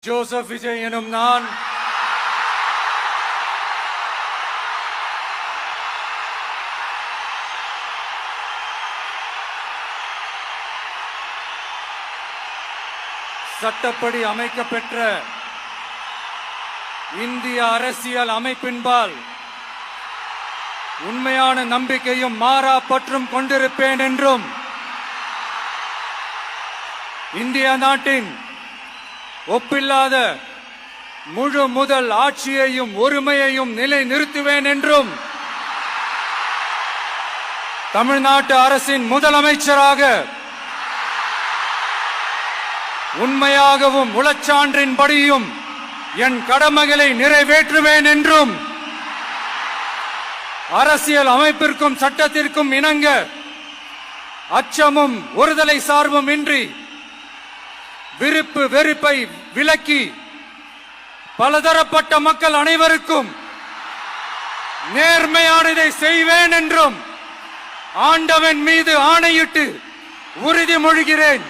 Joseph Vijay எனும் நான் சட்டப்படி அமைக்கப்பெற்ற இந்திய அரசியல் அமைப்பின்பால் உண்மையான நம்பிக்கையும் மாறா பற்றும் கொண்டிருப்பேன் என்றும் இந்திய நாட்டின் ஒப்பில்லாத முழு முதல் ஆட்சியையும் ஒருமையையும் நிலை நிறுத்துவேன் என்றும் தமிழ்நாட்டு அரசின் முதலமைச்சராக உண்மையாகவும் உளச்சான்றின்படியும் என் கடமைகளை நிறைவேற்றுவேன் என்றும் அரசியல் அமைப்பிற்கும் சட்டத்திற்கும் இணங்க அச்சமும் ஒருதலை சார்பும் இன்றி விருப்பு வெறுப்பை விலக்கி பலதரப்பட்ட மக்கள் அனைவருக்கும் நேர்மையானதை செய்வேன் என்றும் ஆண்டவன் மீது ஆணையிட்டு உறுதிமொழிகிறேன்.